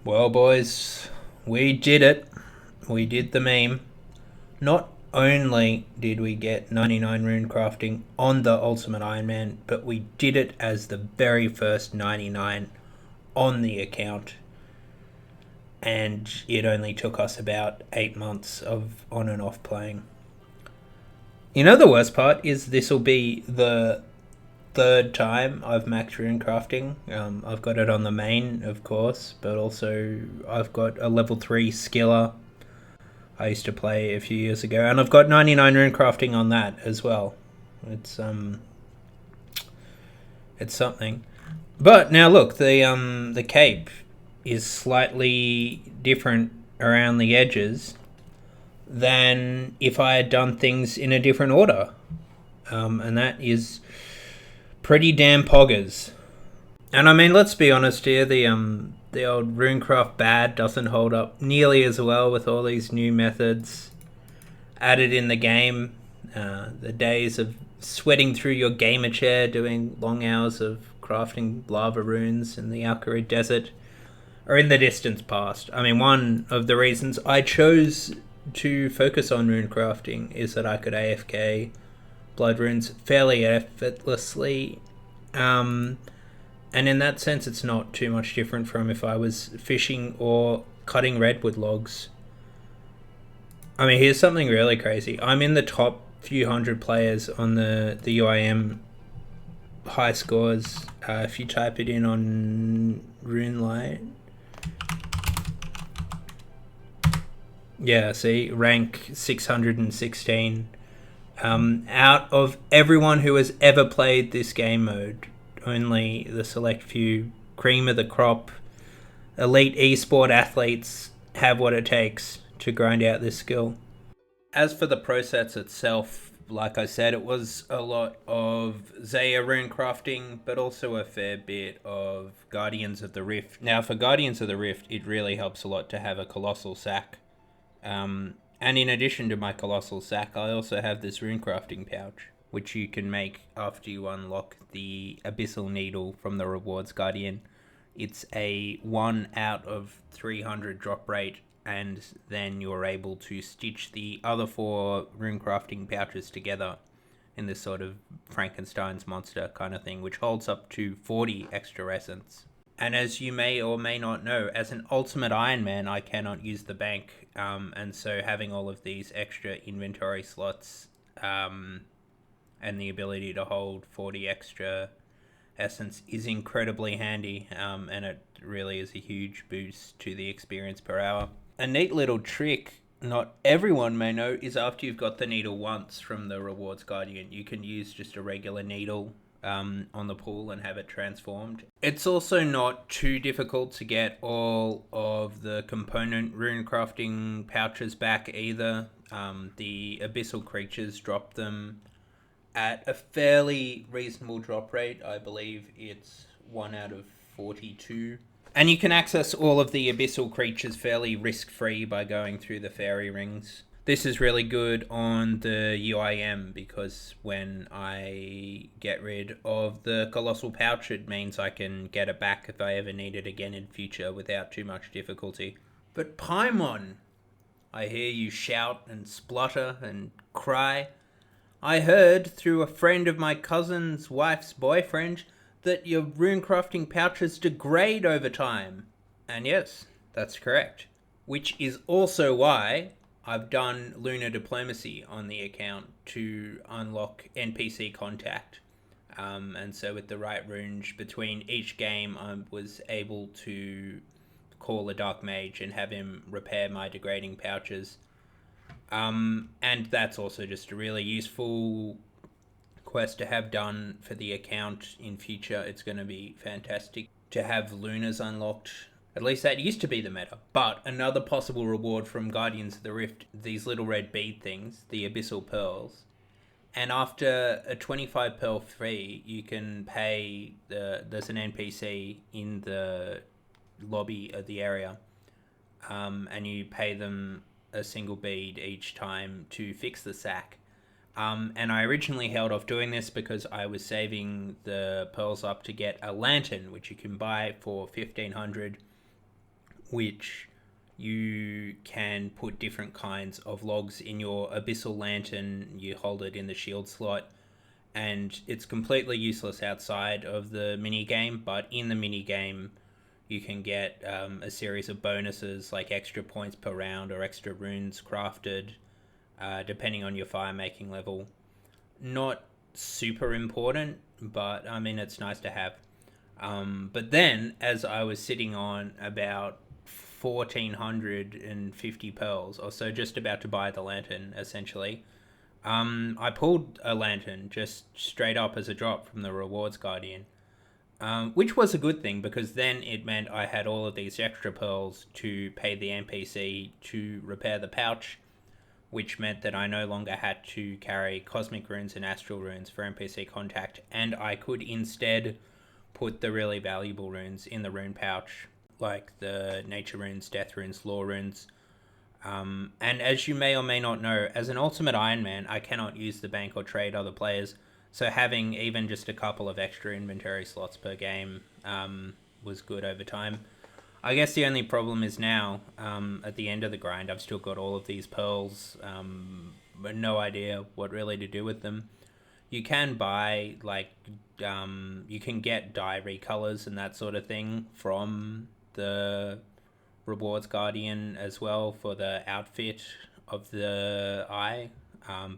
Well, boys, we did it. We did the meme. Not only did we get 99 rune crafting on the Ultimate Iron Man, but we did it as the very first 99 on the account. And it only took us about 8 months of on and off playing. You know, the worst part is this will be the third time I've maxed rune crafting. I've got it on the main, of course, but also I've got a level 3 skiller I used to play a few years ago, and I've got 99 rune crafting on that as well. It's it's something. But now look, the cape is slightly different around the edges than if I had done things in a different order, and that is pretty damn poggers. And I mean, let's be honest here, the old Runecraft bad doesn't hold up nearly as well with all these new methods added in the game. The days of sweating through your gamer chair doing long hours of crafting lava runes in the Alkari Desert are in the distance past. I mean, one of the reasons I chose to focus on rune crafting is that I could AFK blood runes fairly effortlessly. And in that sense, it's not too much different from if I was fishing or cutting redwood logs. I mean, here's something really crazy. I'm in the top few hundred players on the UIM high scores. If you type it in on RuneLight. Yeah, see, rank 616. Out of everyone who has ever played this game mode, only the select few cream of the crop elite esport athletes have what it takes to grind out this skill. As for the process itself, like I said, it was a lot of Zaya rune crafting, but also a fair bit of Guardians of the Rift. Now, for Guardians of the Rift, it really helps a lot to have a colossal sack. And in addition to my colossal sack, I also have this rune crafting pouch, which you can make after you unlock the Abyssal Needle from the Rewards Guardian. It's a 1 out of 300 drop rate, and then you're able to stitch the other 4 runecrafting pouches together in this sort of Frankenstein's monster kind of thing, which holds up to 40 extra essence. And as you may or may not know, as an Ultimate Iron Man, I cannot use the bank, and so having all of these extra inventory slots and the ability to hold 40 extra essence is incredibly handy, and it really is a huge boost to the experience per hour. A neat little trick not everyone may know is after you've got the needle once from the Rewards Guardian, you can use just a regular needle on the pool and have it transformed. It's also not too difficult to get all of the component rune crafting pouches back either. The abyssal creatures drop them at a fairly reasonable drop rate. I believe it's 1 out of 42. And you can access all of the abyssal creatures fairly risk-free by going through the fairy rings. This is really good on the UIM because when I get rid of the colossal pouch, it means I can get it back if I ever need it again in future without too much difficulty. But Paimon, I hear you shout and splutter and cry. I heard through a friend of my cousin's wife's boyfriend that your runecrafting pouches degrade over time. And yes, that's correct. Which is also why I've done Lunar Diplomacy on the account to unlock NPC contact. And so with the right runes between each game, I was able to call a Dark Mage and have him repair my degrading pouches. And that's also just a really useful quest to have done for the account in future. It's going to be fantastic to have Lunas unlocked. At least that used to be the meta. But another possible reward from Guardians of the Rift, these little red bead things, the Abyssal Pearls. And after a 25 pearl fee, you can pay there's an NPC in the lobby of the area, and you pay them a single bead each time to fix the sack. And I originally held off doing this because I was saving the pearls up to get a lantern, which you can buy for 1500 which you can put different kinds of logs in your abyssal lantern. You hold it in the shield slot, and it's completely useless outside of the mini game, but in the mini game you can get a series of bonuses like extra points per round or extra runes crafted, depending on your fire making level. Not super important, but I mean, it's nice to have. But then, as I was sitting on about 1,450 pearls, or so, just about to buy the lantern, essentially, I pulled a lantern just straight up as a drop from the rewards guardian, which was a good thing because then it meant I had all of these extra pearls to pay the NPC to repair the pouch, which meant that I no longer had to carry cosmic runes and astral runes for NPC contact, and I could instead put the really valuable runes in the rune pouch, like the nature runes, death runes, law runes. And as you may or may not know, as an Ultimate Iron Man, I cannot use the bank or trade other players, so having even just a couple of extra inventory slots per game was good over time. I guess the only problem is now, at the end of the grind, I've still got all of these pearls, but no idea what really to do with them. You can buy, you can get dye recolors and that sort of thing from the Rewards Guardian as well for the outfit of the eye,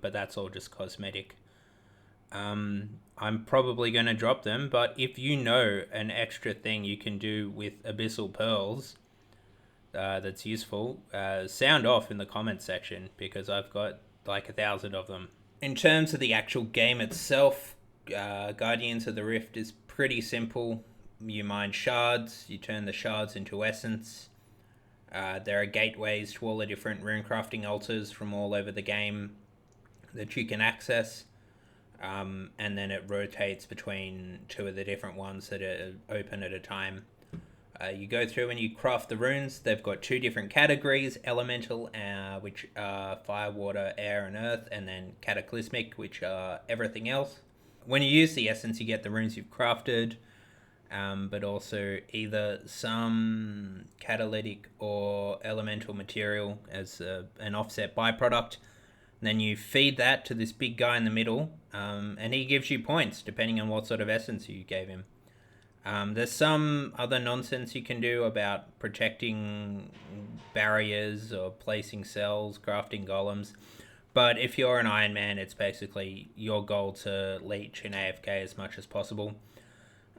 but that's all just cosmetic. I'm probably going to drop them, but if you know an extra thing you can do with Abyssal Pearls that's useful, sound off in the comments section, because I've got like 1,000 of them. In terms of the actual game itself, Guardians of the Rift is pretty simple. You mine shards, you turn the shards into essence. There are gateways to all the different runecrafting altars from all over the game that you can access. And then it rotates between two of the different ones that are open at a time. You go through and you craft the runes. They've got two different categories: elemental, which are fire, water, air, and earth, and then cataclysmic, which are everything else. When you use the essence, you get the runes you've crafted, but also either some catalytic or elemental material as an offset byproduct. Then you feed that to this big guy in the middle, and he gives you points depending on what sort of essence you gave him. There's some other nonsense you can do about protecting barriers or placing cells, crafting golems. But if you're an Iron Man, it's basically your goal to leech and AFK as much as possible.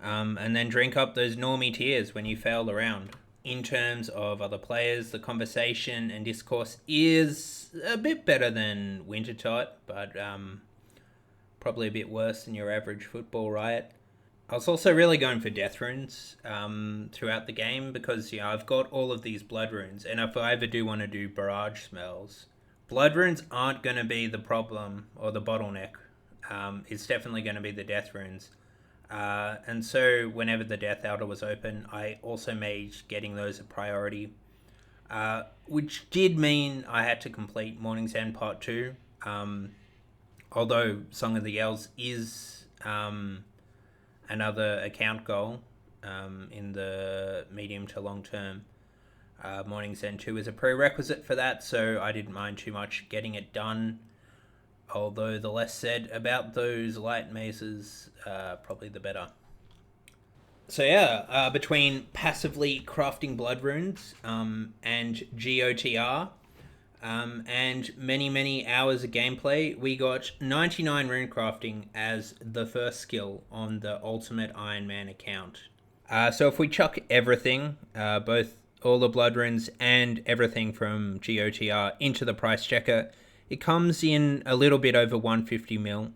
And then drink up those normie tears when you fail the round. In terms of other players, the conversation and discourse is a bit better than Wintertot, but probably a bit worse than your average football riot. I was also really going for death runes throughout the game because I've got all of these blood runes, and if I ever do want to do barrage smells, blood runes aren't going to be the problem or the bottleneck. It's definitely going to be the death runes. And so whenever the death altar was open, I also made getting those a priority, which did mean I had to complete Morning's End Part 2, although Song of the Elves is another account goal in the medium to long term. Morning's End 2 is a prerequisite for that, so I didn't mind too much getting it done. Although the less said about those light mazes, probably the better. So between passively crafting blood runes and GOTR and many hours of gameplay, we got 99 rune crafting as the first skill on the Ultimate Iron Man account. So if we chuck everything, both all the blood runes and everything from GOTR into the price checker, it comes in a little bit over 150 mil.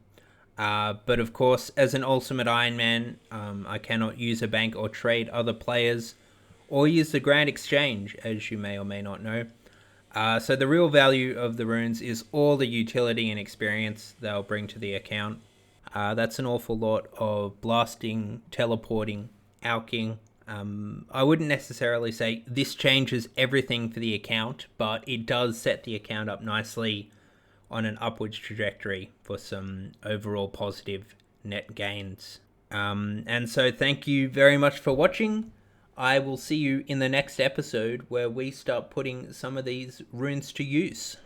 But of course, as an Ultimate Iron Man, I cannot use a bank or trade other players or use the Grand Exchange, as you may or may not know. So the real value of the runes is all the utility and experience they'll bring to the account. That's an awful lot of blasting, teleporting, alking. I wouldn't necessarily say this changes everything for the account, but it does set the account up nicely on an upwards trajectory for some overall positive net gains. And so thank you very much for watching. I will see you in the next episode where we start putting some of these runes to use.